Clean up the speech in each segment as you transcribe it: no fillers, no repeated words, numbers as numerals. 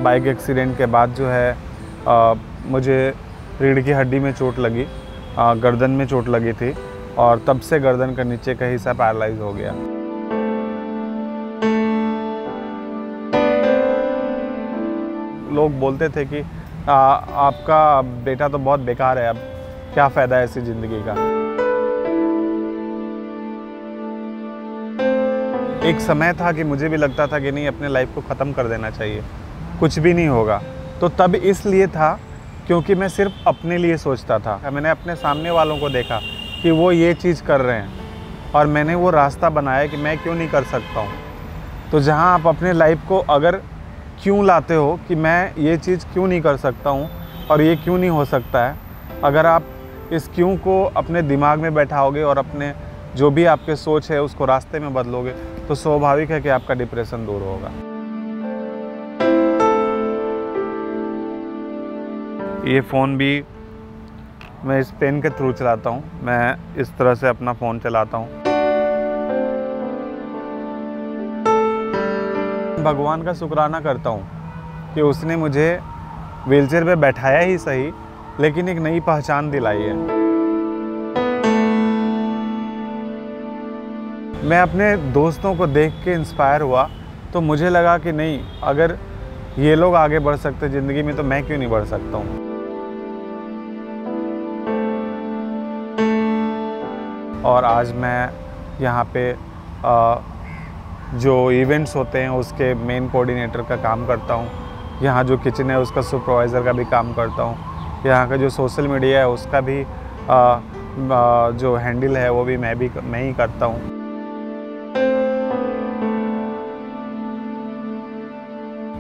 Bike accident के बाद जो है मुझे रीढ़ की हड्डी में चोट लगी, गर्दन में चोट लगी थी और तब से गर्दन का नीचे का हिस्सा पैरालाइज हो गया। लोग बोलते थे कि आपका बेटा तो बहुत बेकार है, अब क्या फ़ायदा है ऐसी ज़िंदगी का। एक समय था कि मुझे भी लगता था कि नहीं, अपने लाइफ को ख़त्म कर देना चाहिए, कुछ भी नहीं होगा। तो तब इसलिए था क्योंकि मैं सिर्फ अपने लिए सोचता था। मैंने अपने सामने वालों को देखा कि वो ये चीज़ कर रहे हैं और मैंने वो रास्ता बनाया कि मैं क्यों नहीं कर सकता हूँ। तो जहाँ आप अपने लाइफ को अगर क्यों लाते हो कि मैं ये चीज़ क्यों नहीं कर सकता हूँ और ये क्यों नहीं हो सकता है, अगर आप इस क्यों को अपने दिमाग में बैठाओगे और अपने जो भी आपके सोच है उसको रास्ते में बदलोगे तो स्वाभाविक है कि आपका डिप्रेशन दूर होगा। ये फ़ोन भी मैं इस पेन के थ्रू चलाता हूँ, मैं इस तरह से अपना फ़ोन चलाता हूँ। भगवान का शुक्राना करता हूँ कि उसने मुझे व्हीलचेयर पे बैठाया ही सही, लेकिन एक नई पहचान दिलाई है। मैं अपने दोस्तों को देख के इंस्पायर हुआ तो मुझे लगा कि नहीं, अगर ये लोग आगे बढ़ सकते ज़िंदगी में तो मैं क्यों नहीं बढ़ सकता हूँ। और आज मैं यहाँ पे जो इवेंट्स होते हैं उसके मेन कोऑर्डिनेटर का काम करता हूँ। यहाँ जो किचन है उसका सुपरवाइज़र का भी काम करता हूँ। यहाँ का जो सोशल मीडिया है उसका भी जो हैंडल है वो भी मैं ही करता हूँ।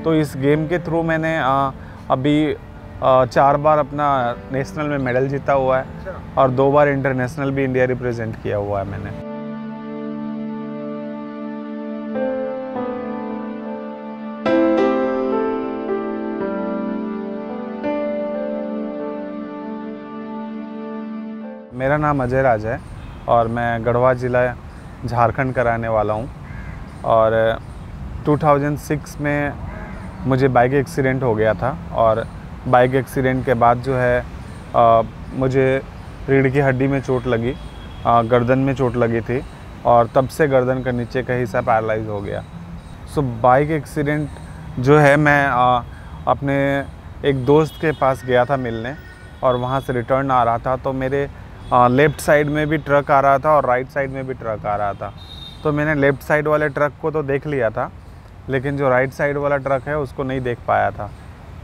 तो इस गेम के थ्रू मैंने अभी 4 बार अपना नेशनल में मेडल जीता हुआ है और 2 बार इंटरनेशनल भी इंडिया रिप्रेजेंट किया हुआ है मैंने। मेरा नाम अजय राज है और मैं गढ़वा ज़िला झारखंड का रहने वाला हूँ। और 2006 में मुझे बाइक एक्सीडेंट हो गया था और बाइक एक्सीडेंट के बाद जो है मुझे रीढ़ की हड्डी में चोट लगी, गर्दन में चोट लगी थी और तब से गर्दन का नीचे का हिस्सा पैरालाइज हो गया। सो बाइक एक्सीडेंट जो है, मैं अपने एक दोस्त के पास गया था मिलने और वहाँ से रिटर्न आ रहा था तो मेरे लेफ़्ट साइड में भी ट्रक आ रहा था और राइट साइड में भी ट्रक आ रहा था। तो मैंने लेफ़्ट साइड वाले ट्रक को तो देख लिया था, लेकिन जो राइट साइड वाला ट्रक है उसको नहीं देख पाया था।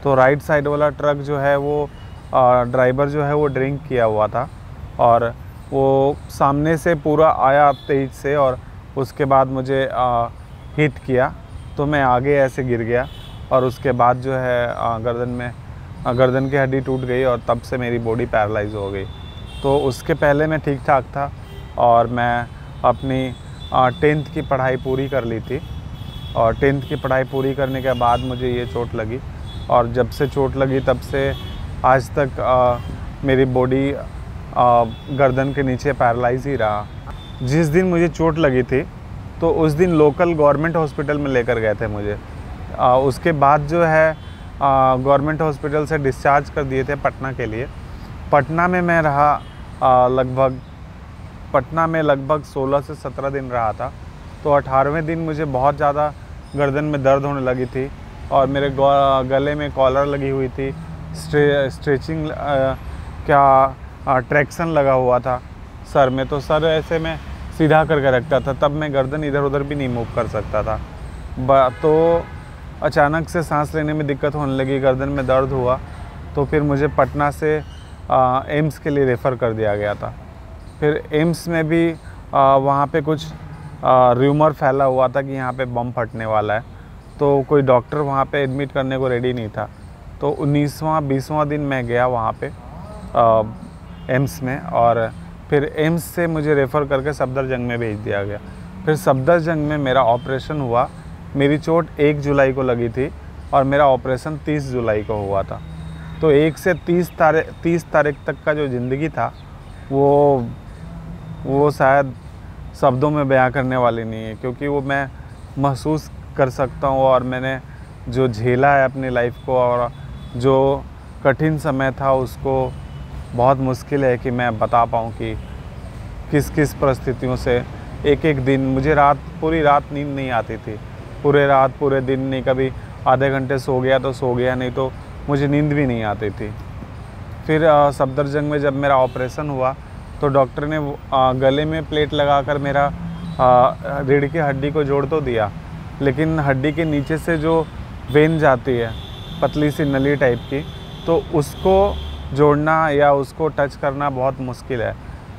तो राइट साइड वाला ट्रक जो है वो ड्राइवर जो है वो ड्रिंक किया हुआ था और वो सामने से पूरा आया तेज़ से और उसके बाद मुझे हिट किया तो मैं आगे ऐसे गिर गया और उसके बाद जो है गर्दन की हड्डी टूट गई और तब से मेरी बॉडी पैरालाइज हो गई। तो उसके पहले मैं ठीक ठाक था और मैं अपनी 10th की पढ़ाई पूरी कर ली थी और 10th की पढ़ाई पूरी करने के बाद मुझे ये चोट लगी और जब से चोट लगी तब से आज तक मेरी बॉडी गर्दन के नीचे पैरालाइज ही रहा। जिस दिन मुझे चोट लगी थी तो उस दिन लोकल गवर्नमेंट हॉस्पिटल में लेकर गए थे मुझे। उसके बाद जो है गवर्नमेंट हॉस्पिटल से डिस्चार्ज कर दिए थे पटना के लिए। पटना में मैं रहा लगभग 16 से 17 दिन रहा था। तो 18वें दिन मुझे बहुत ज़्यादा गर्दन में दर्द होने लगी थी और मेरे गले में कॉलर लगी हुई थी, स्ट्रेचिंग ट्रैक्शन लगा हुआ था सर में। तो सर ऐसे मैं सीधा करके रखता था, तब मैं गर्दन इधर उधर भी नहीं मूव कर सकता था। तो अचानक से सांस लेने में दिक्कत होने लगी, गर्दन में दर्द हुआ तो फिर मुझे पटना से एम्स के लिए रेफ़र कर दिया गया था। फिर एम्स में भी वहाँ पे कुछ र्यूमर फैला हुआ था कि यहाँ पे बम फटने वाला है, तो कोई डॉक्टर वहाँ पे एडमिट करने को रेडी नहीं था। तो 19वां-20वां दिन मैं गया वहाँ पे एम्स में और फिर एम्स से मुझे रेफ़र करके सफदरजंग में भेज दिया गया। फिर सफदरजंग में मेरा ऑपरेशन हुआ। मेरी चोट 1 जुलाई को लगी थी और मेरा ऑपरेशन 30 जुलाई को हुआ था। तो 1 से 30 तारीख तक का जो ज़िंदगी था वो शायद शब्दों में बयां करने वाली नहीं है, क्योंकि वो मैं महसूस कर सकता हूँ और मैंने जो झेला है अपनी लाइफ को और जो कठिन समय था उसको बहुत मुश्किल है कि मैं बता पाऊँ कि किस किस परिस्थितियों से एक एक दिन मुझे पूरी रात नींद नहीं आती थी, पूरे दिन नहीं, कभी आधे घंटे सो गया तो सो गया, नहीं तो मुझे नींद भी नहीं आती थी। फिर सफदरजंग में जब मेरा ऑपरेशन हुआ तो डॉक्टर ने गले में प्लेट लगाकर मेरा रीढ़ की हड्डी को जोड़ तो दिया, लेकिन हड्डी के नीचे से जो वेन जाती है पतली सी नली टाइप की, तो उसको जोड़ना या उसको टच करना बहुत मुश्किल है।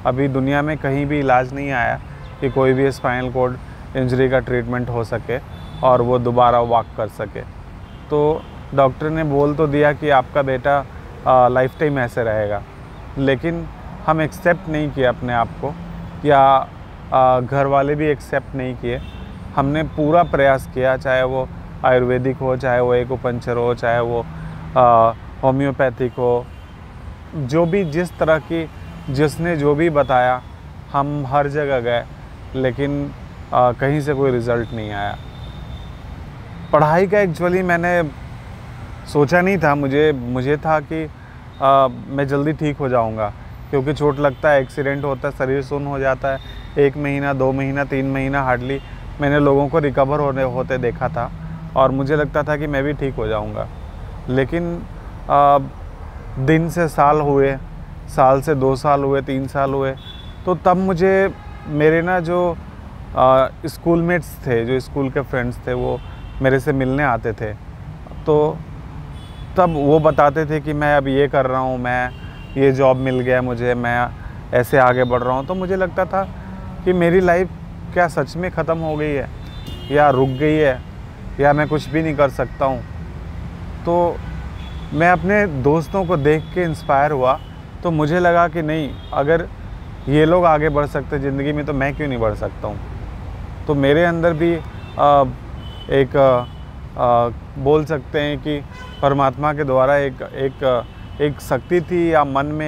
अभी दुनिया में कहीं भी इलाज नहीं आया कि कोई भी स्पाइनल कॉर्ड इंजरी का ट्रीटमेंट हो सके और वो दोबारा वॉक कर सके। तो डॉक्टर ने बोल तो दिया कि आपका बेटा लाइफ टाइम ऐसे रहेगा, लेकिन हम एक्सेप्ट नहीं किए अपने आप को, या घर वाले भी एक्सेप्ट नहीं किए। हमने पूरा प्रयास किया, चाहे वो आयुर्वेदिक हो, चाहे वो एक्यूपंक्चर हो, चाहे वो होम्योपैथिक हो, जो भी जिस तरह की जिसने जो भी बताया हम हर जगह गए, लेकिन कहीं से कोई रिज़ल्ट नहीं आया। पढ़ाई का एक्चुअली मैंने सोचा नहीं था, मुझे था कि मैं जल्दी ठीक हो जाऊंगा, क्योंकि चोट लगता है, एक्सीडेंट होता है, शरीर सुन्न हो जाता है, 1 महीना 2 महीना 3 महीना हार्डली मैंने लोगों को रिकवर होते देखा था और मुझे लगता था कि मैं भी ठीक हो जाऊंगा। लेकिन दिन से साल हुए, साल से 2 साल हुए, 3 साल हुए, तो तब मुझे मेरे ना जो स्कूलमेट्स थे, जो स्कूल के फ्रेंड्स थे, वो मेरे से मिलने आते थे। तो तब वो बताते थे कि मैं अब ये कर रहा हूँ, मैं ये जॉब मिल गया मुझे, मैं ऐसे आगे बढ़ रहा हूँ। तो मुझे लगता था कि मेरी लाइफ क्या सच में ख़त्म हो गई है या रुक गई है या मैं कुछ भी नहीं कर सकता हूँ। तो मैं अपने दोस्तों को देख के इंस्पायर हुआ, तो मुझे लगा कि नहीं, अगर ये लोग आगे बढ़ सकते ज़िंदगी में तो मैं क्यों नहीं बढ़ सकता हूँ। तो मेरे अंदर भी बोल सकते हैं कि परमात्मा के द्वारा एक शक्ति थी, या मन में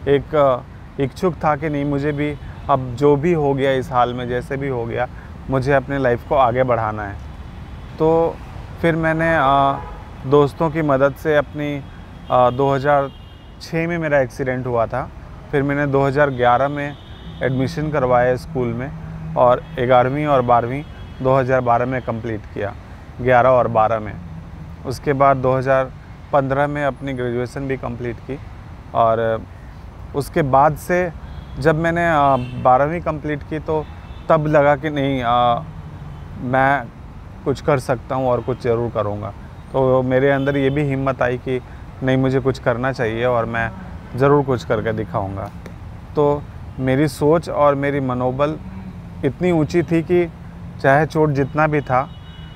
एक इच्छुक था कि नहीं, मुझे भी अब जो भी हो गया इस हाल में, जैसे भी हो गया, मुझे अपने लाइफ को आगे बढ़ाना है। तो फिर मैंने दोस्तों की मदद से अपनी 2006 में मेरा एक्सीडेंट हुआ था, फिर मैंने 2011 में एडमिशन करवाया स्कूल में और 11वीं और 12वीं 2012 में कंप्लीट किया, 11 और 12 में। उसके बाद 2015 में अपनी ग्रेजुएशन भी कंप्लीट की और उसके बाद से जब मैंने 12वीं कंप्लीट की तो तब लगा कि नहीं, मैं कुछ कर सकता हूँ और कुछ ज़रूर करूँगा। तो मेरे अंदर ये भी हिम्मत आई कि नहीं, मुझे कुछ करना चाहिए और मैं ज़रूर कुछ करके दिखाऊँगा। तो मेरी सोच और मेरी मनोबल इतनी ऊंची थी कि चाहे चोट जितना भी था,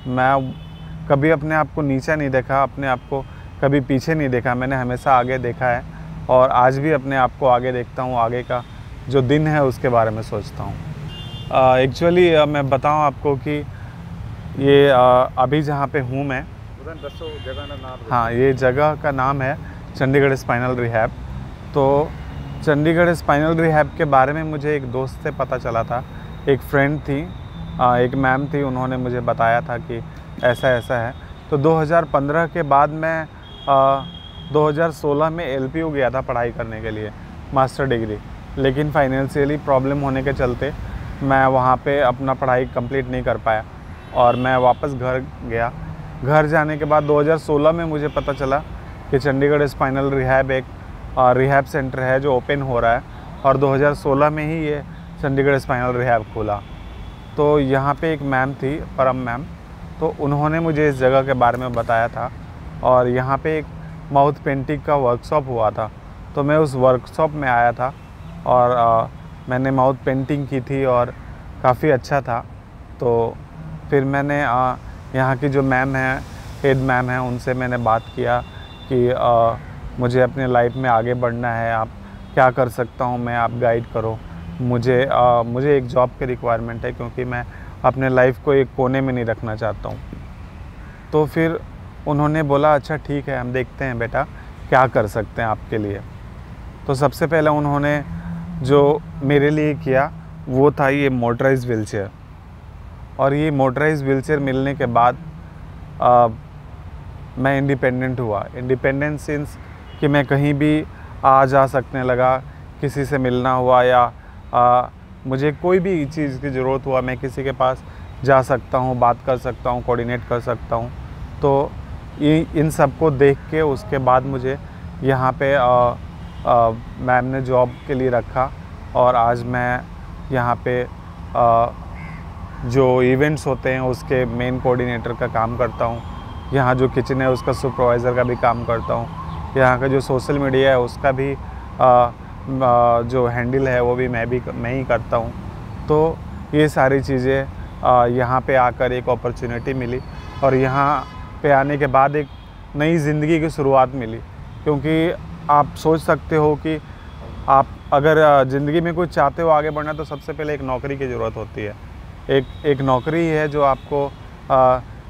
मैं कभी अपने आप को नीचा नहीं देखा, अपने आप को कभी पीछे नहीं देखा, मैंने हमेशा आगे देखा है और आज भी अपने आप को आगे देखता हूँ, आगे का जो दिन है उसके बारे में सोचता हूँ। एक्चुअली मैं बताऊँ आपको कि ये अभी जहाँ पे हूँ मैं, हाँ, ये जगह का नाम है चंडीगढ़ स्पाइनल रिहैब। तो चंडीगढ़ स्पाइनल रिहैब के बारे में मुझे एक दोस्त से पता चला था, एक फ्रेंड थी, एक मैम थी, उन्होंने मुझे बताया था कि ऐसा ऐसा है। तो 2015 के बाद मैं 2016 में LPU गया था पढ़ाई करने के लिए, मास्टर डिग्री, लेकिन फाइनेंशियली प्रॉब्लम होने के चलते मैं वहाँ पे अपना पढ़ाई कंप्लीट नहीं कर पाया और मैं वापस घर गया। घर जाने के बाद 2016 में मुझे पता चला कि चंडीगढ़ स्पाइनल रिहैब एक रिहैब सेंटर है जो ओपन हो रहा है और 2016 में ही ये चंडीगढ़ स्पाइनल रिहैब खुला। तो यहाँ पे एक मैम थी, परम मैम, तो उन्होंने मुझे इस जगह के बारे में बताया था और यहाँ पे एक माउथ पेंटिंग का वर्कशॉप हुआ था। तो मैं उस वर्कशॉप में आया था और मैंने माउथ पेंटिंग की थी और काफ़ी अच्छा था। तो फिर मैंने यहाँ की जो मैम है, हेड मैम है, उनसे मैंने बात किया कि मुझे अपने लाइफ में आगे बढ़ना है, आप क्या कर सकता हूँ मैं, आप गाइड करो मुझे एक जॉब की रिक्वायरमेंट है, क्योंकि मैं अपने लाइफ को एक कोने में नहीं रखना चाहता हूँ। तो फिर उन्होंने बोला अच्छा ठीक है, हम देखते हैं बेटा क्या कर सकते हैं आपके लिए। तो सबसे पहले उन्होंने जो मेरे लिए किया वो था ये मोटराइज़ व्हीलचेयर। और ये मोटराइज़ व्हीलचेयर मिलने के बाद मैं इंडिपेंडेंट हुआ। इंडिपेंडेंट सिंस कि मैं कहीं भी आ जा सकने लगा, किसी से मिलना हुआ या मुझे कोई भी चीज़ की ज़रूरत हुआ, मैं किसी के पास जा सकता हूँ, बात कर सकता हूँ, कोऑर्डिनेट कर सकता हूँ। तो ये इन सब को देख के उसके बाद मुझे यहाँ पे मैम ने जॉब के लिए रखा और आज मैं यहाँ पे जो इवेंट्स होते हैं उसके मेन कोऑर्डिनेटर का काम करता हूँ। यहाँ जो किचन है उसका सुपरवाइज़र का भी काम करता हूँ। यहाँ का जो सोशल मीडिया है उसका भी जो हैंडल है वो भी मैं ही करता हूँ। तो ये सारी चीज़ें यहाँ पे आकर एक अपॉर्चुनिटी मिली और यहाँ पे आने के बाद एक नई ज़िंदगी की शुरुआत मिली। क्योंकि आप सोच सकते हो कि आप अगर ज़िंदगी में कुछ चाहते हो आगे बढ़ना, तो सबसे पहले एक नौकरी की ज़रूरत होती है। एक नौकरी है जो आपको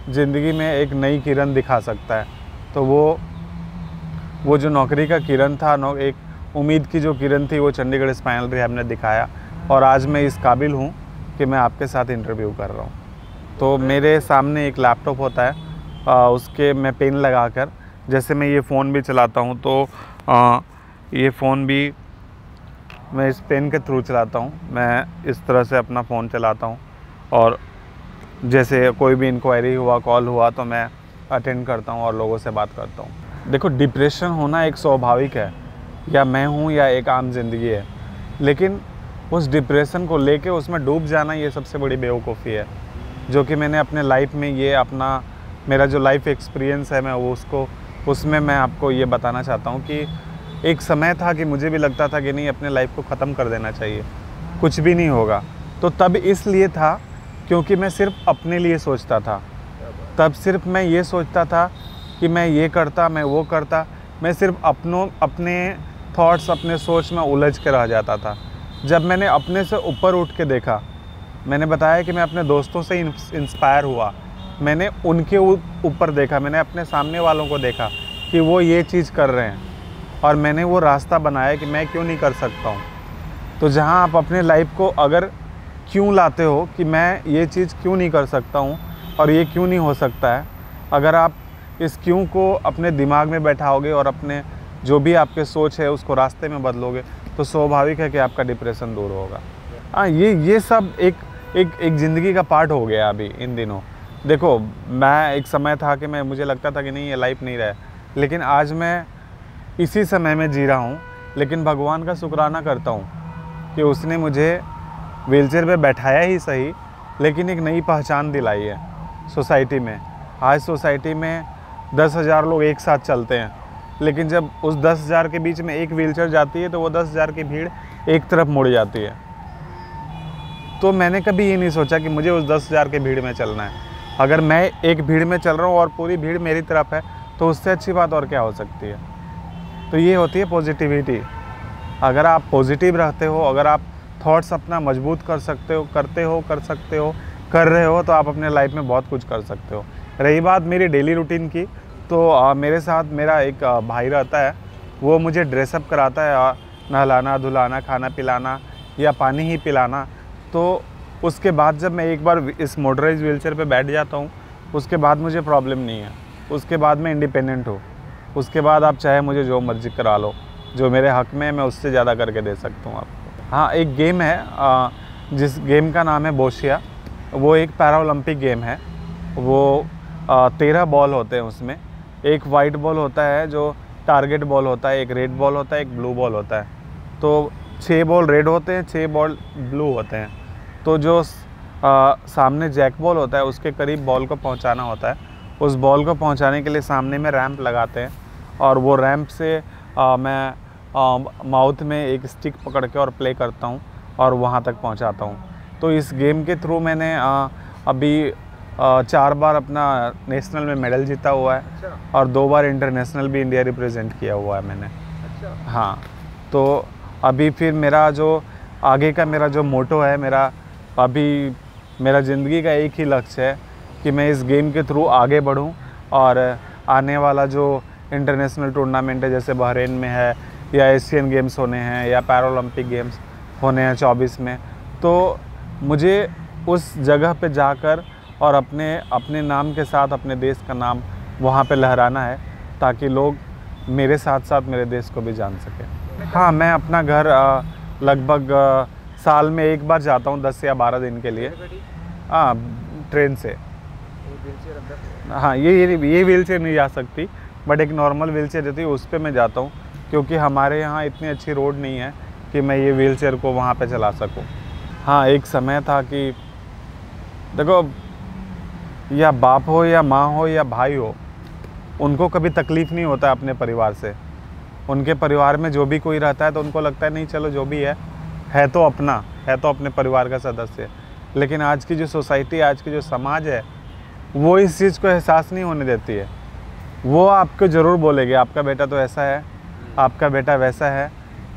ज़िंदगी में एक नई किरण दिखा सकता है। तो वो जो नौकरी का किरण था, एक उम्मीद की जो किरण थी, वो चंडीगढ़ स्पाइनल रिहैब ने दिखाया और आज मैं इस काबिल हूँ कि मैं आपके साथ इंटरव्यू कर रहा हूँ। तो मेरे सामने एक लैपटॉप होता है, उसके मैं पेन लगाकर, जैसे मैं ये फ़ोन भी चलाता हूँ तो ये फ़ोन भी मैं इस पेन के थ्रू चलाता हूँ। मैं इस तरह से अपना फ़ोन चलाता हूँ और जैसे कोई भी इंक्वायरी हुआ, कॉल हुआ तो मैं अटेंड करता हूँ और लोगों से बात करता हूँ। देखो, डिप्रेशन होना एक स्वाभाविक है, या मैं हूँ या एक आम ज़िंदगी है, लेकिन उस डिप्रेशन को लेके उसमें डूब जाना ये सबसे बड़ी बेवकूफ़ी है, जो कि मैंने अपने लाइफ में ये अपना मेरा जो लाइफ एक्सपीरियंस है मैं वो उसमें मैं आपको ये बताना चाहता हूँ कि एक समय था कि मुझे भी लगता था कि नहीं, अपने लाइफ को ख़त्म कर देना चाहिए, कुछ भी नहीं होगा। तो तब इसलिए था क्योंकि मैं सिर्फ अपने लिए सोचता था। तब सिर्फ मैं ये सोचता था कि मैं ये करता, मैं वो करता, मैं सिर्फ अपने थॉट्स, अपने सोच में उलझ के रह जाता था। जब मैंने अपने से ऊपर उठ के देखा, मैंने बताया कि मैं अपने दोस्तों से इंस्पायर हुआ, मैंने उनके ऊपर देखा, मैंने अपने सामने वालों को देखा कि वो ये चीज़ कर रहे हैं और मैंने वो रास्ता बनाया कि मैं क्यों नहीं कर सकता हूँ। तो जहाँ आप अपने लाइफ को अगर क्यों लाते हो कि मैं ये चीज़ क्यों नहीं कर सकता हूँ और ये क्यों नहीं हो सकता है, अगर आप इस क्यों को अपने दिमाग में बैठाओगे और अपने जो भी आपके सोच है उसको रास्ते में बदलोगे, तो स्वाभाविक है कि आपका डिप्रेशन दूर होगा। हाँ, ये सब एक ज़िंदगी का पार्ट हो गया अभी इन दिनों। देखो, मैं एक समय था कि मुझे लगता था कि नहीं, ये लाइफ नहीं रहा, लेकिन आज मैं इसी समय में जी रहा हूँ। लेकिन भगवान का शुक्राना करता हूँ कि उसने मुझे व्हीलचेयर पे बैठाया ही सही, लेकिन एक नई पहचान दिलाई है सोसाइटी में। आज सोसाइटी में 10,000 लोग एक साथ चलते हैं, लेकिन जब उस 10,000 के बीच में एक व्हीलचेयर जाती है तो वो 10,000 की भीड़ एक तरफ मुड़ जाती है। तो मैंने कभी ये नहीं सोचा कि मुझे उस 10,000 की भीड़ में चलना है। अगर मैं एक भीड़ में चल रहा हूँ और पूरी भीड़ मेरी तरफ है, तो उससे अच्छी बात और क्या हो सकती है। तो ये होती है पॉजिटिविटी। अगर आप पॉजिटिव रहते हो, अगर आप थॉट्स अपना मजबूत कर सकते हो, कर रहे हो, तो आप अपने लाइफ में बहुत कुछ कर सकते हो। रही बात मेरी डेली रूटीन की, तो मेरे साथ मेरा एक भाई रहता है, वो मुझे ड्रेसअप कराता है, नहलाना धुलाना, खाना पिलाना या पानी ही पिलाना। तो उसके बाद जब मैं एक बार इस मोटराइज व्हीलचेयर पे बैठ जाता हूँ, उसके बाद मुझे प्रॉब्लम नहीं है। उसके बाद मैं इंडिपेंडेंट हूँ। उसके बाद आप चाहे मुझे जो मर्जी करा लो, जो मेरे हक़ में है मैं उससे ज़्यादा करके दे सकता हूँ आपको। हाँ, एक गेम है जिस गेम का नाम है बोशिया। वो एक पैरा ओलंपिक गेम है। वो 13 बॉल होते हैं उसमें। एक वाइट बॉल होता है जो टारगेट बॉल होता है, एक रेड बॉल होता है, एक ब्लू बॉल होता है। तो 6 बॉल रेड होते हैं, 6 बॉल ब्लू होते हैं। तो जो सामने जैक बॉल होता है उसके करीब बॉल को पहुंचाना होता है। उस बॉल को पहुंचाने के लिए सामने में रैंप लगाते हैं और वो रैंप से मैं माउथ में एक स्टिक पकड़ के और प्ले करता हूं और वहां तक पहुंचाता हूं। तो इस गेम के थ्रू मैंने अभी 4 बार अपना नेशनल में मेडल जीता हुआ है और 2 बार इंटरनेशनल भी इंडिया रिप्रेजेंट किया हुआ है मैंने। हाँ, तो अभी फिर मेरा जो आगे का मेरा जो मोटो है, मेरा ज़िंदगी का एक ही लक्ष्य है कि मैं इस गेम के थ्रू आगे बढ़ूं और आने वाला जो इंटरनेशनल टूर्नामेंट है, जैसे बहरीन में है या एशियन गेम्स होने हैं या पैरा ओलंपिक गेम्स होने हैं 24 में, तो मुझे उस जगह पे जाकर और अपने नाम के साथ अपने देश का नाम वहाँ पे लहराना है, ताकि लोग मेरे साथ साथ मेरे देश को भी जान सकें। हाँ, मैं अपना घर लगभग साल में एक बार जाता हूँ 10 या 12 दिन के लिए। हाँ, ट्रेन से। हाँ, ये व्हील चेयर नहीं जा सकती, बट एक नॉर्मल व्हील चेयर रहती है, उस पर मैं जाता हूँ, क्योंकि हमारे यहाँ इतनी अच्छी रोड नहीं है कि मैं ये व्हील चेयर को वहाँ पे चला सकूँ। हाँ, एक समय था कि देखो, या बाप हो या माँ हो या भाई हो, उनको कभी तकलीफ़ नहीं होता अपने परिवार से। उनके परिवार में जो भी कोई रहता है तो उनको लगता है नहीं चलो जो भी है तो अपना, है तो अपने परिवार का सदस्य। लेकिन आज की जो सोसाइटी, आज की जो समाज है, वो इस चीज़ को एहसास नहीं होने देती है। वो आपको ज़रूर बोलेंगे आपका बेटा तो ऐसा है, आपका बेटा वैसा है।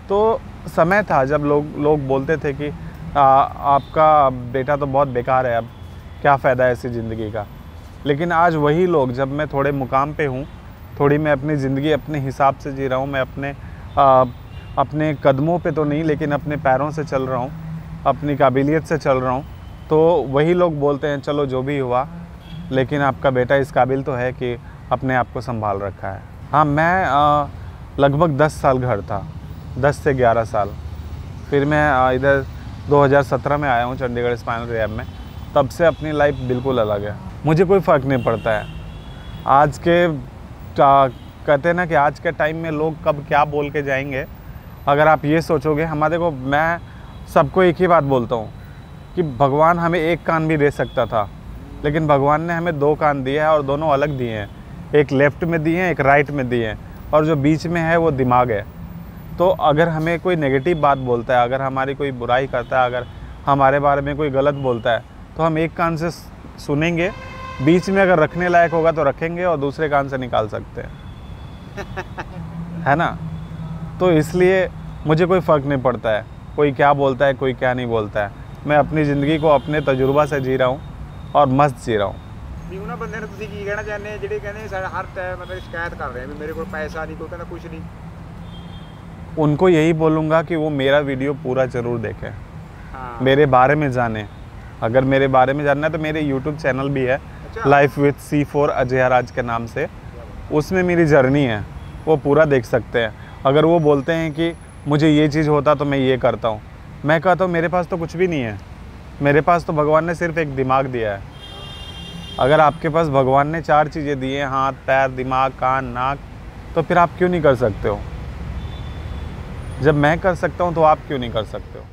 तो समय था जब लोग बोलते थे कि आपका बेटा तो बहुत बेकार है, अब क्या फ़ायदा है ऐसी ज़िंदगी का। लेकिन आज वही लोग, जब मैं थोड़े मुकाम पे हूँ, थोड़ी मैं अपनी ज़िंदगी अपने हिसाब से जी रहा हूँ, मैं अपने कदमों पे तो नहीं लेकिन अपने पैरों से चल रहा हूँ, अपनी काबिलियत से चल रहा हूँ, तो वही लोग बोलते हैं चलो जो भी हुआ, लेकिन आपका बेटा इस काबिल तो है कि अपने आप को संभाल रखा है। हाँ, मैं लगभग 10 साल घर था, 10 से 11 साल। फिर मैं इधर 2017 में आया हूँ चंडीगढ़ स्पाइनल रिहैब में। तब से अपनी लाइफ बिल्कुल अलग है। मुझे कोई फ़र्क नहीं पड़ता है। आज के कहते हैं ना कि आज के टाइम में लोग कब क्या बोल के जाएंगे, अगर आप ये सोचोगे। हमारे को, मैं सबको एक ही बात बोलता हूँ कि भगवान हमें एक कान भी दे सकता था, लेकिन भगवान ने हमें 2 कान दिए हैं और दोनों अलग दिए हैं। एक लेफ़्ट में दिए हैं, एक राइट में दिए हैं, और जो बीच में है वो दिमाग है। तो अगर हमें कोई नेगेटिव बात बोलता है, अगर हमारी कोई बुराई करता है, अगर हमारे बारे में कोई गलत बोलता है, तो हम एक कान से सुनेंगे, बीच में अगर रखने लायक होगा तो रखेंगे और दूसरे कान से निकाल सकते हैं। है ना? तो इसलिए मुझे कोई फ़र्क नहीं पड़ता है कोई क्या बोलता है, कोई क्या नहीं बोलता है। मैं अपनी ज़िंदगी को अपने तजुर्बा से जी रहा हूँ और मस्त जी रहा हूँ। ਉਹਨਾਂ ਬੰਦੇ ਨੂੰ ਤੁਸੀਂ ਕੀ ਕਹਿਣਾ ਚਾਹੁੰਦੇ ਜਿਹੜੇ ਕਹਿੰਦੇ ਹਰ ਟਾਈਮ मतलब शिकायत कर रहे हैं मेरे को पैसा नहीं, कोई कहता कुछ नहीं? उनको यही बोलूँगा कि वो मेरा वीडियो पूरा ज़रूर देखें। हाँ। मेरे बारे में जाने। अगर मेरे बारे में जानना है तो मेरे यूट्यूब चैनल भी है, लाइफ विथ C4 अजय राज के नाम से। उसमें मेरी जर्नी है, वो पूरा देख सकते हैं। अगर वो बोलते हैं कि मुझे ये चीज़ होता तो मैं ये करता हूँ, मैं कहता हूँ मेरे पास तो कुछ भी नहीं है। मेरे पास तो भगवान ने सिर्फ एक दिमाग दिया है। अगर आपके पास भगवान ने 4 चीज़ें दी हैं, हाथ, पैर, दिमाग, कान, नाक, तो फिर आप क्यों नहीं कर सकते हो? जब मैं कर सकता हूँ तो आप क्यों नहीं कर सकते हो?